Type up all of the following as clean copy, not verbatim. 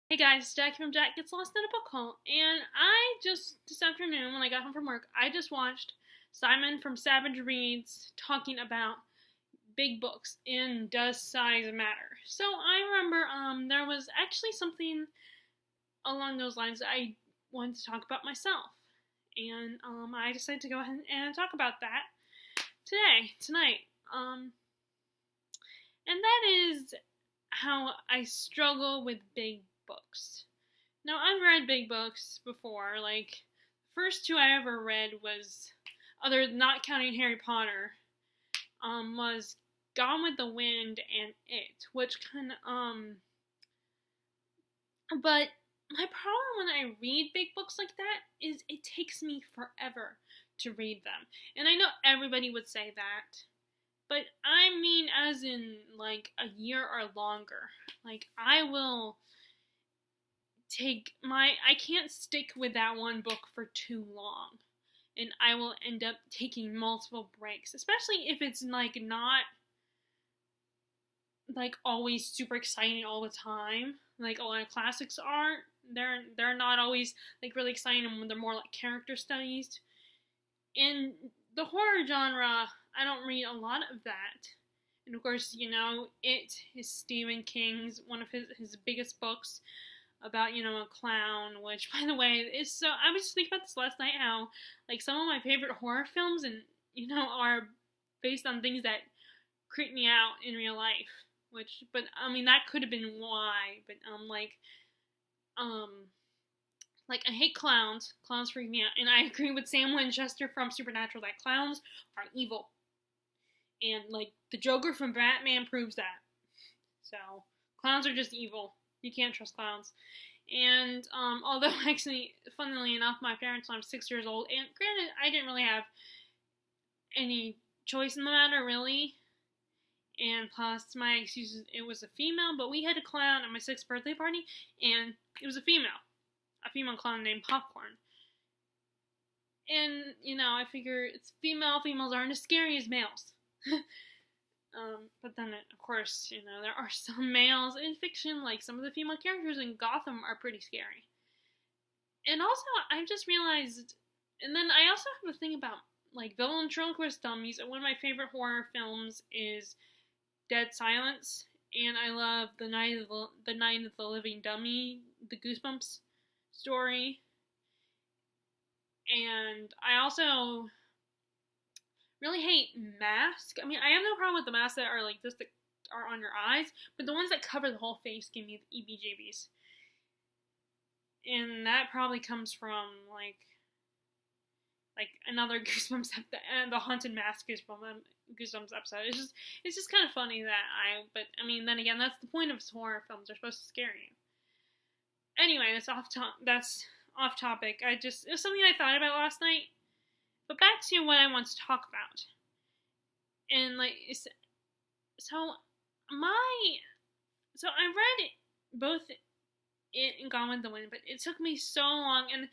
Hey guys, it's Jackie from Jack Gets Lost in a Book Haul, and I just, this afternoon when I got home from work, I just watched Simon from Savage Reads talking about big books and does size matter. So I remember there was actually something along those lines that I wanted to talk about myself, and I decided to go ahead and talk about that tonight, and that is how I struggle with big books. Now, I've read big books before. Like, the first two I ever read was, other not counting Harry Potter, was Gone with the Wind and It, which kind of, but my problem when I read big books like that is it takes me forever to read them. And I know everybody would say that, but I mean as in, like, a year or longer. Like, I can't stick with that one book for too long. And I will end up taking multiple breaks, especially if it's like not like always super exciting all the time. Like a lot of classics aren't. They're not always like really exciting when they're more like character studies. In the horror genre, I don't read a lot of that. And of course, It is Stephen King's one of his biggest books about, a clown, which, by the way, is so. I was just thinking about this last night, how, like, some of my favorite horror films are based on things that creep me out in real life. But, I mean, that could have been why. But, I hate clowns. Clowns freak me out. And I agree with Sam Winchester from Supernatural that clowns are evil. And, like, the Joker from Batman proves that. So, clowns are just evil. You can't trust clowns. And although actually, funnily enough, my parents when I was 6 years old, and granted, I didn't really have any choice in the matter, really. And plus, my excuses, it was a female, but we had a clown at my 6th birthday party, and it was a female clown named Popcorn. And, I figure it's females aren't as scary as males. But then, of course, there are some males in fiction, like some of the female characters in Gotham are pretty scary. And also, I've just realized, and then I also have a thing about, like, ventriloquist dummies, and one of my favorite horror films is Dead Silence, and I love the Night of the Living Dummy, the Goosebumps story. And I also really hate masks. I mean, I have no problem with the masks that are like this that are on your eyes, but the ones that cover the whole face give me the EBGBs. And that probably comes from like another Goosebumps and the haunted mask is from a Goosebumps episode. It's just kind of funny but I mean, then again, that's the point of horror films. They're supposed to scare you. Anyway, that's off topic. It was something I thought about last night. But back to what I want to talk about. And I read both It and Gone with the Wind, but it took me so long, and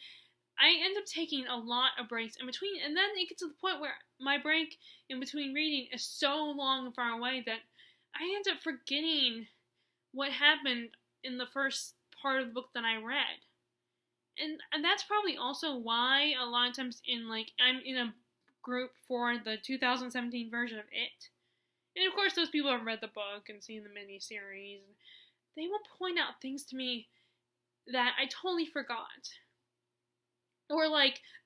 I end up taking a lot of breaks in between, and then it gets to the point where my break in between reading is so long and far away that I end up forgetting what happened in the first part of the book that I read. And that's probably also why a lot of times I'm in a group for the 2017 version of It. And of course those people have read the book and seen the miniseries. They will point out things to me that I totally forgot. Or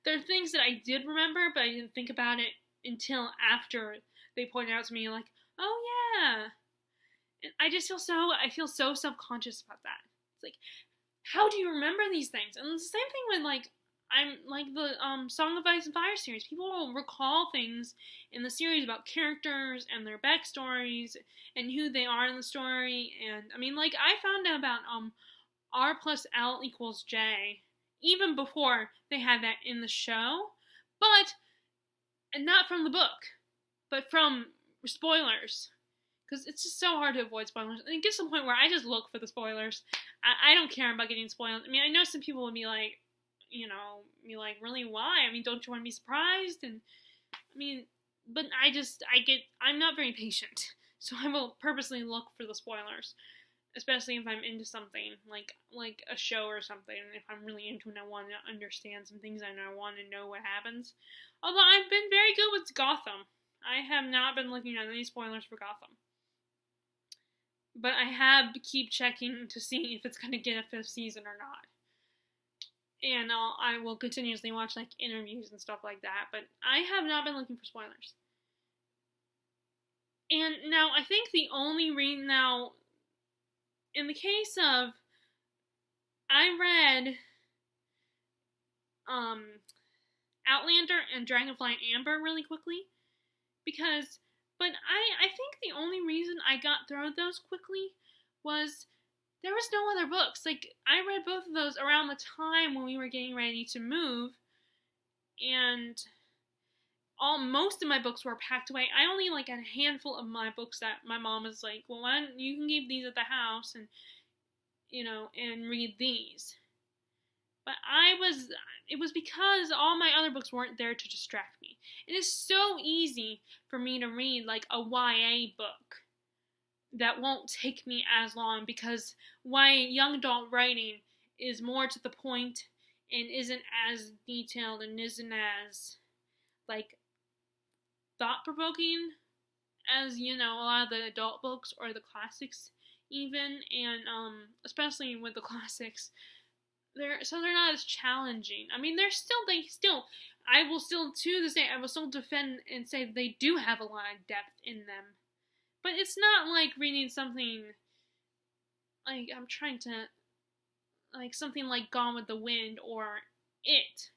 there are things that I did remember, but I didn't think about it until after they pointed out to me, like, oh yeah. And I feel so self-conscious about that. It's like, how do you remember these things? And it's the same thing with I'm like the Song of Ice and Fire series. People will recall things in the series about characters and their backstories and who they are in the story. And I mean, I found out about R plus L equals J even before they had that in the show, and not from the book, but from spoilers. Because it's just so hard to avoid spoilers. And it gets to the point where I just look for the spoilers. I don't care about getting spoiled. I mean, I know some people would be like, really, why? I mean, don't you want to be surprised? And, I mean, but I'm not very patient. So I will purposely look for the spoilers. especially if I'm into something like a show or something. If I'm really into it, and I want to understand some things and I want to know what happens. Although I've been very good with Gotham, I have not been looking at any spoilers for Gotham. But I have keep checking to see if it's going to get a 5th season or not. And I will continuously watch like interviews and stuff like that. But I have not been looking for spoilers. And now I think the only reason now, in the case of, I read Outlander and Dragonfly and Amber really quickly because. But I think the only reason I got through those quickly was there was no other books. Like, I read both of those around the time when we were getting ready to move, and most of my books were packed away. I only, like, had a handful of my books that my mom was like, well, why don't you can keep these at the house and, you know, and read these. But it was because all my other books weren't there to distract me. It is so easy for me to read like a YA book that won't take me as long because young adult writing is more to the point and isn't as detailed and isn't as like thought-provoking as, you know, a lot of the adult books or the classics even, and especially with the classics. They're not as challenging. I mean, I will still, to this day, I will still defend and say they do have a lot of depth in them. But it's not like reading something, like, I'm trying to, like, something like Gone with the Wind or It,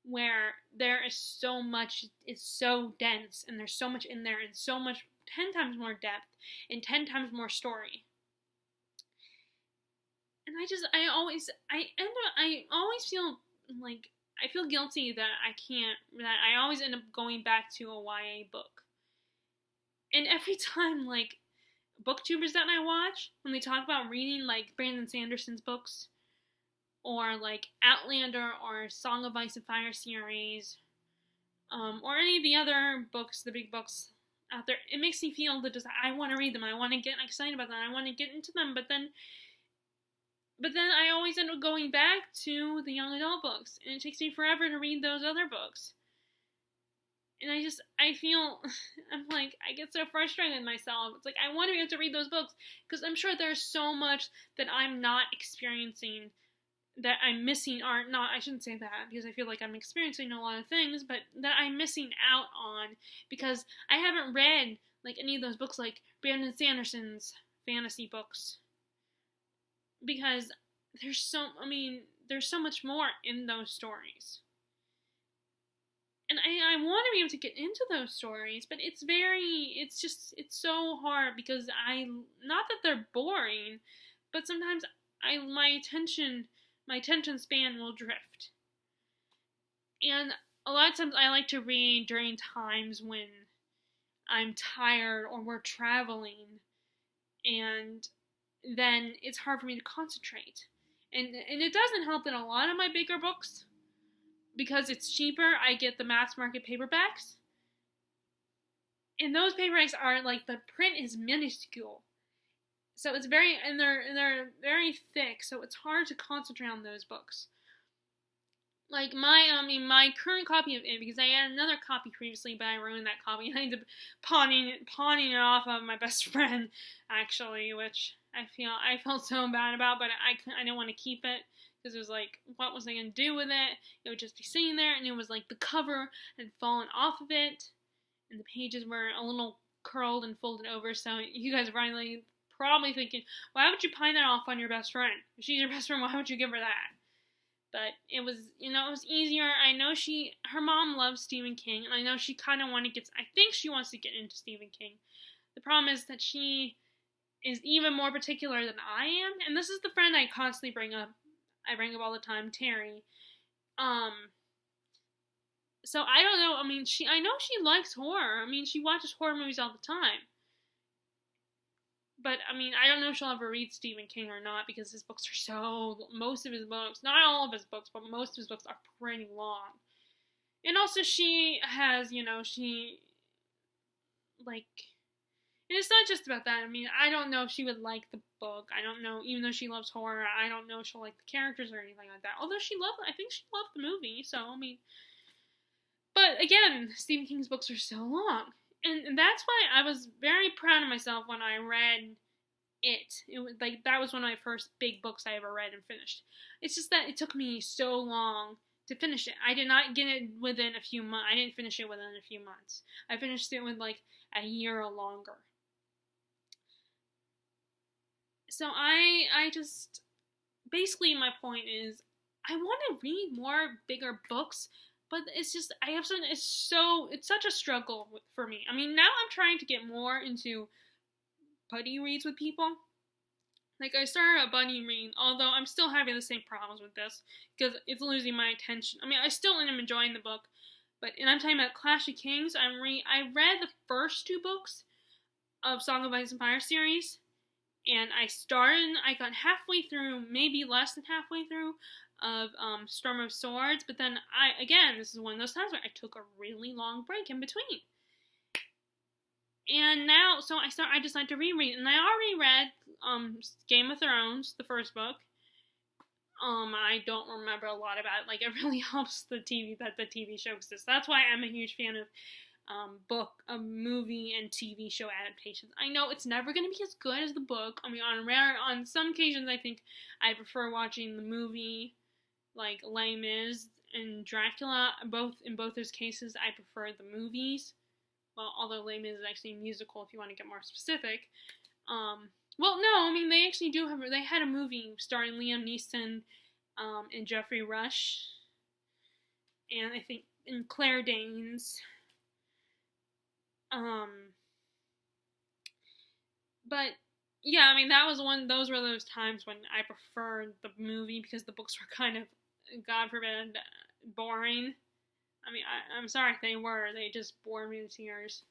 where there is so much, it's so dense, and there's so much in there, and so much, 10 times more depth, and 10 times more story. And I always feel like, I feel guilty that I always end up going back to a YA book. And every time, like, booktubers that I watch, when they talk about reading, like, Brandon Sanderson's books, or, like, Outlander, or Song of Ice and Fire series, or any of the other books, the big books out there, it makes me feel that I want to read them, I want to get excited about them, I want to get into them, but then I always end up going back to the young adult books, and it takes me forever to read those other books. And I feel, I'm like, I get so frustrated with myself. It's like, I want to be able to read those books, because I'm sure there's so much that I'm not experiencing, that I'm missing, or not, I shouldn't say that, because I feel like I'm experiencing a lot of things, but that I'm missing out on, because I haven't read, like, any of those books, like Brandon Sanderson's fantasy books. Because there's so much more in those stories. And I want to be able to get into those stories, but it's so hard because not that they're boring, but sometimes my attention span will drift. And a lot of times I like to read during times when I'm tired or we're traveling, and then it's hard for me to concentrate. And it doesn't help that a lot of my bigger books, because it's cheaper, I get the mass market paperbacks. And those paperbacks are, like, the print is minuscule. So it's they're very thick, so it's hard to concentrate on those books. Like, my current copy of It, because I had another copy previously, but I ruined that copy, and I ended up pawning it off of my best friend, actually, which I felt so bad about, but I didn't want to keep it, because it was like, what was I going to do with it? It would just be sitting there, and it was like the cover had fallen off of it, and the pages were a little curled and folded over, so you guys are probably thinking, why would you pine that off on your best friend? If she's your best friend, why would you give her that? But it was, it was easier. I know her mom loves Stephen King, and I know she kind of I think she wants to get into Stephen King. The problem is that she is even more particular than I am, and this is the friend I constantly bring up. I bring up all the time, Terry. So I don't know, I know she likes horror. She watches horror movies all the time. But, I don't know if she'll ever read Stephen King or not, because his books are most of his books, not all of his books, but most of his books are pretty long. And also she has, And it's not just about that. I mean, I don't know if she would like the book. I don't know, even though she loves horror, I don't know if she'll like the characters or anything like that. Although I think she loved the movie, so, I mean. But again, Stephen King's books are so long. And that's why I was very proud of myself when I read it. It was like, that was one of my first big books I ever read and finished. It's just that it took me so long to finish it. I did not get it within a few months. I didn't finish it within a few months. I finished it with like a year or longer. So I just, basically my point is, I want to read more bigger books, but it's just, I have something, it's such a struggle for me. I mean, now I'm trying to get more into buddy reads with people. Like, I started a buddy read, although I'm still having the same problems with this, because it's losing my attention. I mean, I still am enjoying the book, and I'm talking about Clash of Kings. I read the first 2 books of Song of Ice and Fire series, and I got halfway through, maybe less than halfway through, of Storm of Swords, but then this is one of those times where I took a really long break in between. And now, so I decided to reread, and I already read Game of Thrones, the first book. I don't remember a lot about it. Like, it really helps the TV show exists. That's why I'm a huge fan of movie and TV show adaptations. I know it's never going to be as good as the book. I mean, on some occasions, I think I prefer watching the movie, like Les Mis and Dracula. In both those cases, I prefer the movies. Well, although Les Mis is actually a musical, if you want to get more specific. Well, no, I mean, they actually they had a movie starring Liam Neeson, and Jeffrey Rush, and I think, and Claire Danes. But yeah, I mean, those were those times when I preferred the movie because the books were kind of, God forbid, boring. I mean, I'm sorry if they were. They just bored me to tears.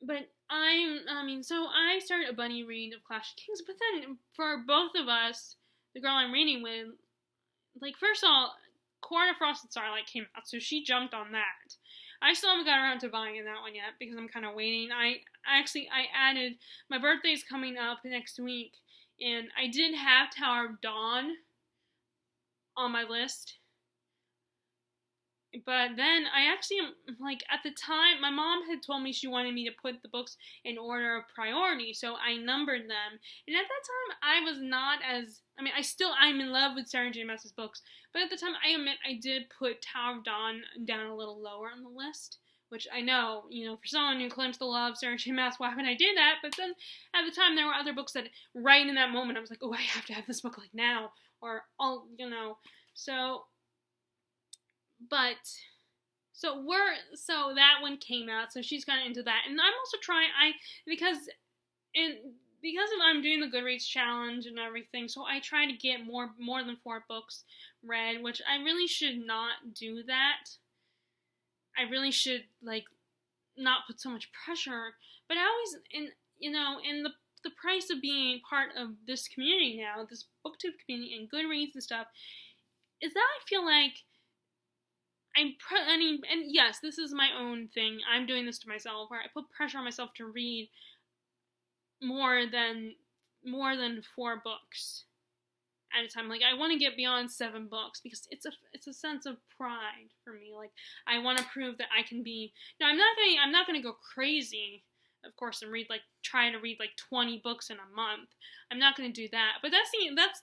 But so I started a bunny read of Clash of Kings, but then for both of us, the girl I'm reading with, like, first of all, Court of Frost and Starlight came out, so she jumped on that. I still haven't got around to buying that one yet because I'm kind of waiting. I added, my birthday's coming up next week, and I did have Tower of Dawn on my list. But then I actually, like, at the time, my mom had told me she wanted me to put the books in order of priority, so I numbered them. And at that time, I was not as, I mean, I'm in love with Sarah J. Maas's books, but at the time, I admit I did put Tower of Dawn down a little lower on the list, which I know, for someone who claims to love Sarah J. Maas, why would I do that? But then, at the time, there were other books that, right in that moment, I was like, oh, I have to have this book, like, now, or, so... But, so that one came out, so she's kind of into that, and I'm also trying, because I'm doing the Goodreads challenge and everything, so I try to get more than 4 books read, which I really should not do that. I really should, like, not put so much pressure, but I always, and the price of being part of this community now, this booktube community and Goodreads and stuff, is that I feel like and yes, this is my own thing. I'm doing this to myself, where I put pressure on myself to read more than 4 books at a time. Like, I want to get beyond 7 books because it's a sense of pride for me. Like, I want to prove that I can be. Now, I'm not gonna go crazy, of course, and try to read like 20 books in a month. I'm not going to do that. But that's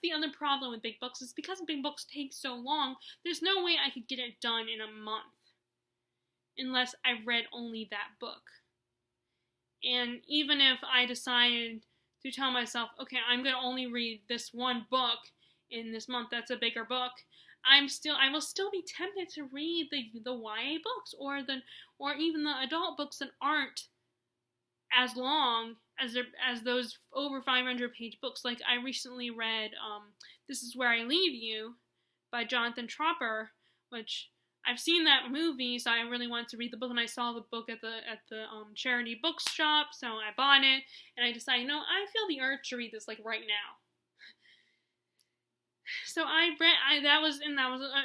the other problem with big books, is because big books take so long, there's no way I could get it done in a month unless I read only that book. And even if I decided to tell myself, okay, I'm going to only read this one book in this month, that's a bigger book, I will still be tempted to read the YA books or even the adult books that aren't as long as those over 500-page books. Like, I recently read This Is Where I Leave You by Jonathan Tropper, which I've seen that movie, so I really wanted to read the book, and I saw the book at the charity bookshop, so I bought it, and I decided, I feel the urge to read this, like, right now. So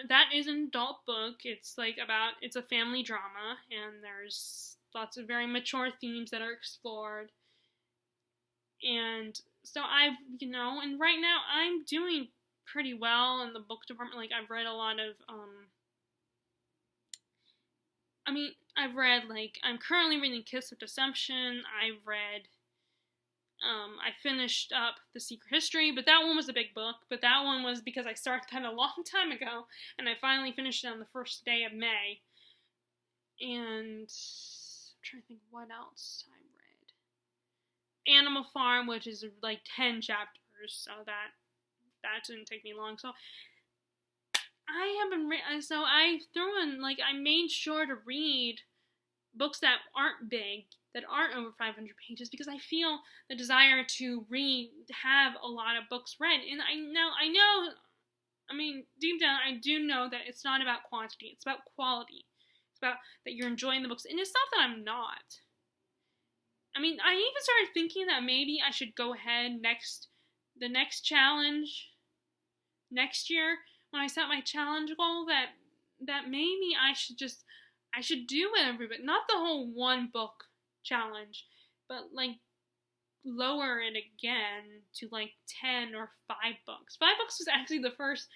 that is an adult book. It's a family drama, and there's lots of very mature themes that are explored. And so and right now I'm doing pretty well in the book department. Like, I've read a lot of, I'm currently reading Kiss of Deception. I finished up The Secret History, but that one was a big book, but that one was because I started that a long time ago, and I finally finished it on the first day of May. And I'm trying to think what else I read. Animal Farm, which is like 10 chapters, so that didn't take me long. So I made sure to read books that aren't big, that aren't over 500 pages, because I feel the desire to have a lot of books read. And I know, deep down, I do know that it's not about quantity, it's about quality. It's about that you're enjoying the books, and it's not that I'm not. I even started thinking that maybe I should go ahead the next challenge, next year, when I set my challenge goal, that maybe I should do everybody, not the whole one book challenge, but like lower it again to like 10 or 5 books. 5 books was actually the first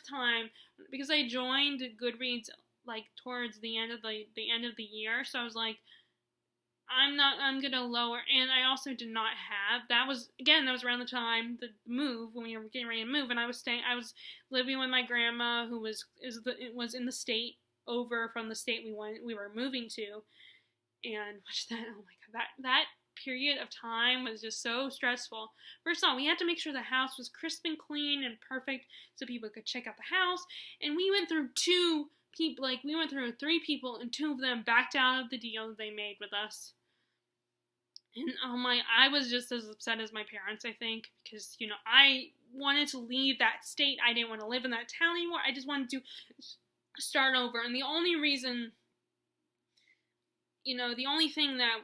time, because I joined Goodreads like towards the end of the year, so I was like, I'm gonna lower. And I also did not have, that was around the time the move, when we were getting ready to move, and I was living with my grandma, who was in the state over from the state we were moving to. And oh my god, that period of time was just so stressful. First of all, we had to make sure the house was crisp and clean and perfect so people could check out the house. And we went through 3 people, and 2 of them backed out of the deal that they made with us. And I was just as upset as my parents, I think, because, I wanted to leave that state. I didn't want to live in that town anymore. I just wanted to start over. And the only reason, the only thing that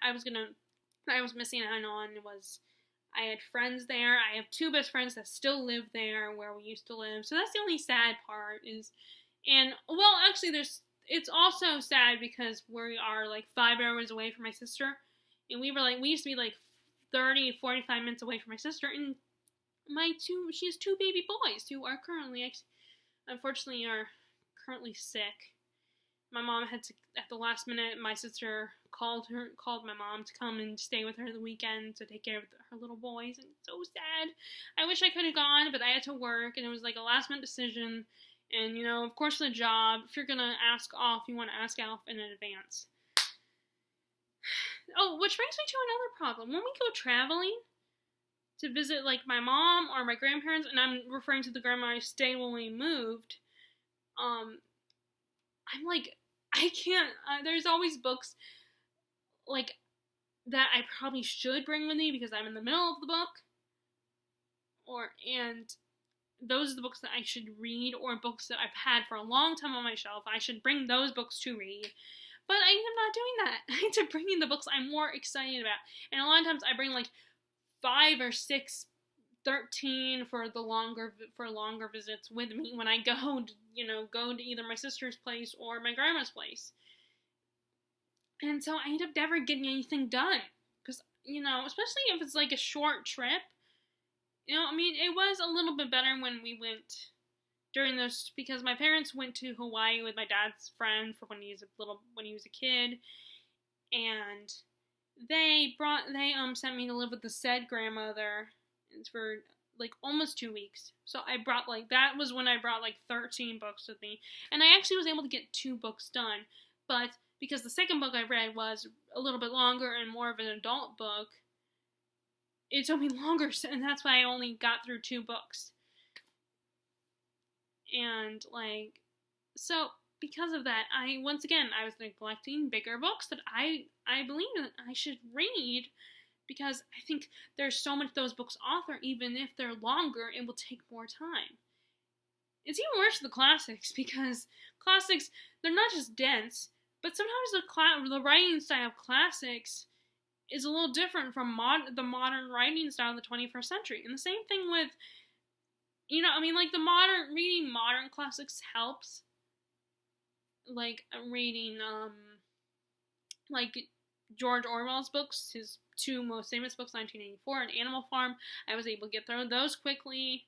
I was missing out on was I had friends there. I have 2 best friends that still live there where we used to live. So that's the only sad part it's also sad because we are like 5 hours away from my sister. And we used to be like 30, 45 minutes away from my sister. And she has 2 baby boys who are unfortunately currently sick. My mom had to, at the last minute, my sister called my mom to come and stay with her the weekend to take care of her little boys, and it's so sad. I wish I could have gone, but I had to work, and it was like a last minute decision. And, of course, the job, if you're gonna ask off, you want to ask off in advance. Oh, which brings me to another problem. When we go traveling to visit, like, my mom or my grandparents, and I'm referring to the grandma I stayed when we moved, I'm like, I can't, there's always books, like, that I probably should bring with me because I'm in the middle of the book, and those are the books that I should read, or books that I've had for a long time on my shelf. I should bring those books to read, but I am not doing that. I need to bring in the books I'm more excited about, and a lot of times I bring like 5 or 6, 13 for longer visits with me when I go to either my sister's place or my grandma's place. And so I end up never getting anything done, because, especially if it's like a short trip, it was a little bit better when we went during those, because my parents went to Hawaii with my dad's friend for when he was a kid, and they sent me to live with the said grandmother for like almost 2 weeks. So that was when I brought like 13 books with me, and I actually was able to get 2 books done, but because the second book I read was a little bit longer and more of an adult book, it took me longer, and that's why I only got through 2 books. And so because of that, I was neglecting bigger books that I believe that I should read, because I think there's so much those books offer. Even if they're longer, it will take more time. It's even worse for the classics, because classics, they're not just dense, but sometimes the writing style of classics is a little different from the modern writing style of the 21st century. And the same thing with, reading modern classics helps. Like, reading, like George Orwell's books, his two most famous books, 1984 and Animal Farm. I was able to get through those quickly.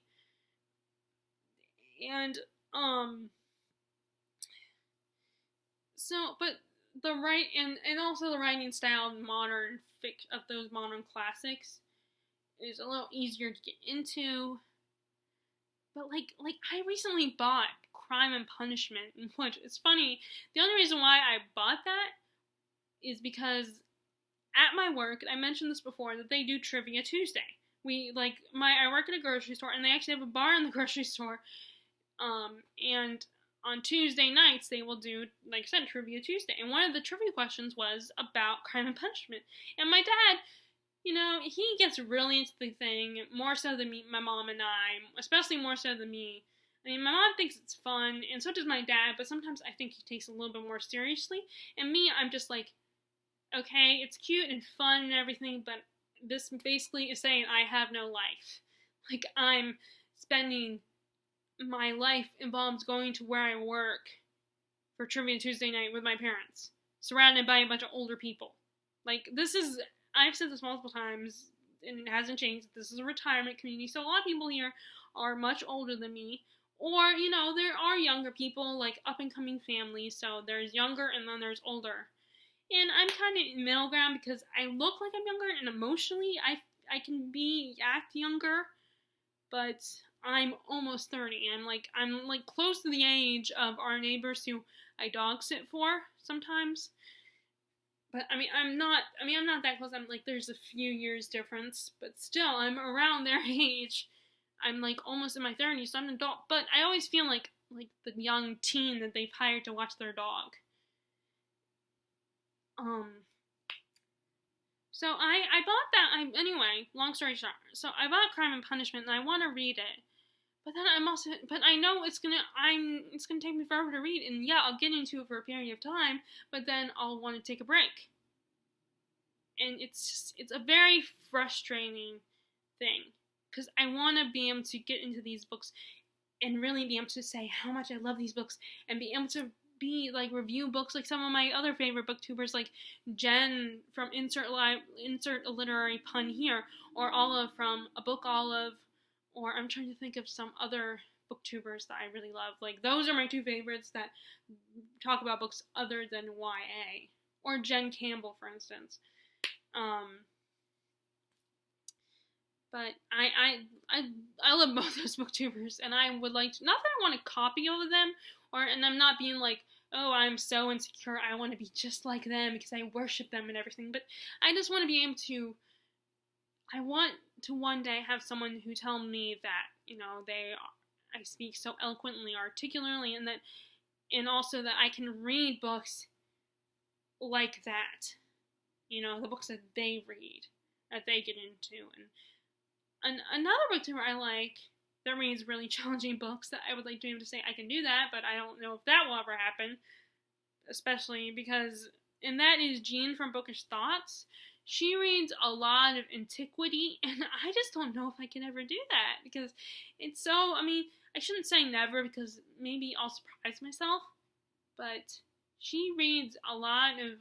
And, so, but and also the writing style of those modern classics is a little easier to get into. But like I recently bought Crime and Punishment, which is funny. The only reason why I bought that is because at my work, I mentioned this before, that they do Trivia Tuesday. I work at a grocery store, and they actually have a bar in the grocery store. And on Tuesday nights, they will do, like I said, Trivia Tuesday. And one of the trivia questions was about Crime and Punishment. And my dad, he gets really into the thing, more so than me, my mom and I, especially more so than me. I mean, my mom thinks it's fun, and so does my dad, but sometimes I think he takes it a little bit more seriously. And me, I'm just like, okay, it's cute and fun and everything, but this basically is saying I have no life. Like, I'm spending my life involves going to where I work for Trivia Tuesday night with my parents, surrounded by a bunch of older people. Like, I've said this multiple times, and it hasn't changed. This is a retirement community, so a lot of people here are much older than me. Or, there are younger people, like up-and-coming families, so there's younger and then there's older. And I'm kind of in middle ground because I look like I'm younger, and emotionally I can act younger, but I'm almost 30. I'm like close to the age of our neighbors who I dog sit for sometimes. But I'm not that close. I'm like, there's a few years difference, but still I'm around their age. I'm like almost in my 30s, so I'm an adult, but I always feel like the young teen that they've hired to watch their dog. So I bought that. Anyway, long story short. So I bought Crime and Punishment, and I want to read it. But then but I know it's gonna take me forever to read, and yeah, I'll get into it for a period of time, but then I'll want to take a break. And it's a very frustrating thing, because I want to be able to get into these books and really be able to say how much I love these books, and be able to review books like some of my other favorite booktubers, like Jen from insert a literary pun here, or Olive from A Book Olive, or I'm trying to think of some other booktubers that I really love. Like, those are my two favorites that talk about books other than YA, or Jen Campbell, for instance. But I love both those booktubers, and I would like to, not that I want to copy over them, and I'm not being like, oh, I'm so insecure, I want to be just like them because I worship them and everything, but I just want to be able to, I want to one day have someone who tell me that, I speak so eloquently, articulately, and also that I can read books like that, the books that they read, that they get into. And another booktuber I like that reads really challenging books, that I would like to be able to say I can do that, but I don't know if that will ever happen, especially because, and that is Jean from Bookish Thoughts. She reads a lot of antiquity, and I just don't know if I can ever do that, because it's so, I shouldn't say never, because maybe I'll surprise myself, but she reads a lot of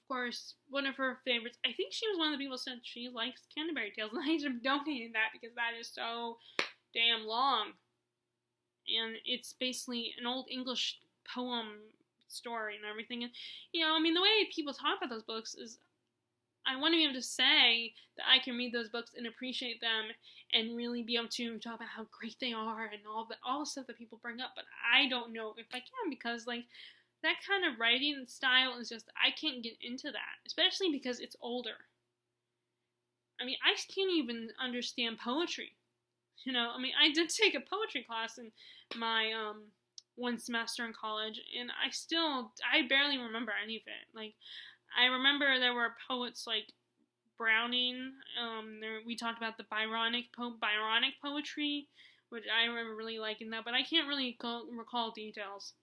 course, one of her favorites, I think she was one of the people who said she likes Canterbury Tales, and I just donated that because that is so damn long. And it's basically an old English poem story and everything. And, the way people talk about those books is, I want to be able to say that I can read those books and appreciate them and really be able to talk about how great they are and all the stuff that people bring up. But I don't know if I can, because, that kind of writing style is just, I can't get into that, especially because it's older. I can't even understand poetry. I did take a poetry class in my one semester in college, and I barely remember any of it. I remember there were poets like Browning. We talked about the Byronic poetry, which I remember really liking that, but I can't really recall details.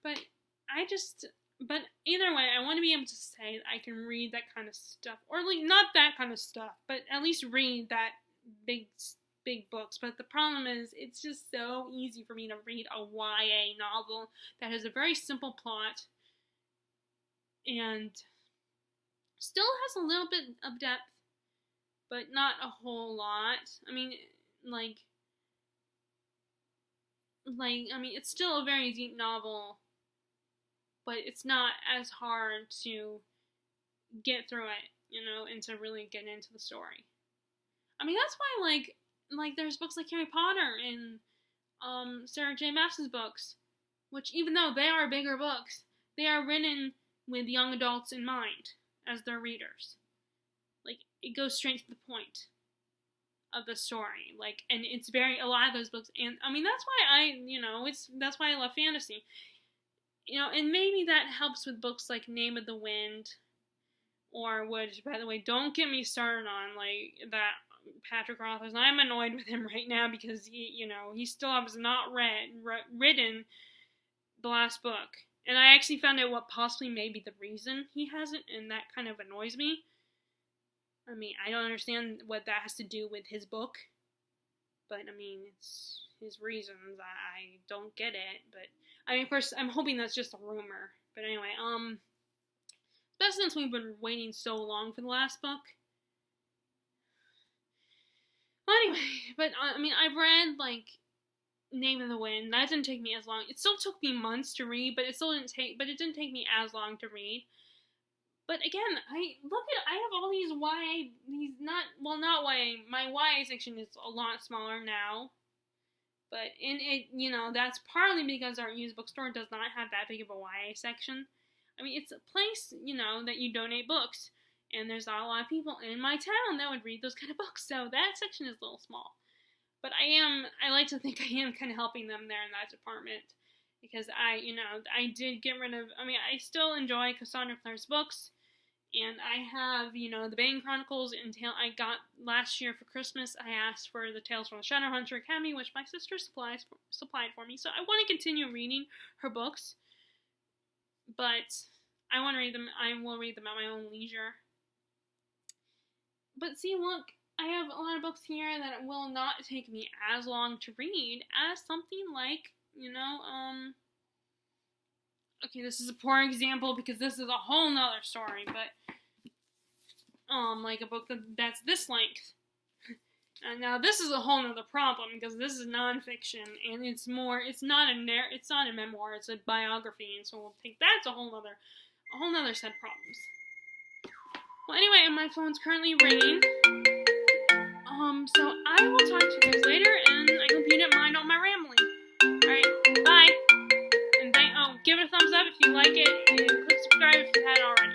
But either way, I want to be able to say that I can read that kind of stuff, or not that kind of stuff, but at least read that big books. But the problem is, it's just so easy for me to read a YA novel that has a very simple plot, and still has a little bit of depth, but not a whole lot. I mean, it's still a very deep novel, but it's not as hard to get through it, and to really get into the story. I mean, that's why, like there's books like Harry Potter and Sarah J. Maas's books, which, even though they are bigger books, they are written with young adults in mind as their readers. Like, it goes straight to the point of the story. Like, and it's a lot of those books, and I mean, that's why that's why I love fantasy. And maybe that helps with books like Name of the Wind, or which, by the way, don't get me started on, like, that Patrick Rothfuss. I'm annoyed with him right now because he still has not written the last book. And I actually found out what possibly may be the reason he hasn't, and that kind of annoys me. I mean, I don't understand what that has to do with his book, but I mean, it's his reasons. I don't get it, but I mean, of course, I'm hoping that's just a rumor. But anyway, especially since we've been waiting so long for the last book. Well, anyway, but I mean, I've read, like, Name of the Wind. That didn't take me as long. It still took me months to read, but it didn't take me as long to read. But again, I have all these not YA. My YA section is a lot smaller now. But in it, that's partly because our used bookstore does not have that big of a YA section. I mean, it's a place, that you donate books. And there's not a lot of people in my town that would read those kind of books. So that section is a little small. But I like to think I am kind of helping them there in that department. Because I did get rid of, I still enjoy Cassandra Clare's books. And I have, the Bane Chronicles until I got last year for Christmas. I asked for the Tales from the Shadowhunter Academy, which my sister supplied for me. So I want to continue reading her books. But I want to read them. I will read them at my own leisure. But see, look, I have a lot of books here that will not take me as long to read as something like, okay, this is a poor example because this is a whole nother story, but, like a book that's this length. And now this is a whole nother problem because this is nonfiction and it's not a memoir, it's a biography, and so we'll take that's a whole nother set of problems. Well, anyway, my phone's currently ringing. So I will talk to you guys later, and I hope you didn't mind all my rambling. Alright, bye. And give it a thumbs up if you like it, and click subscribe if you hadn't already.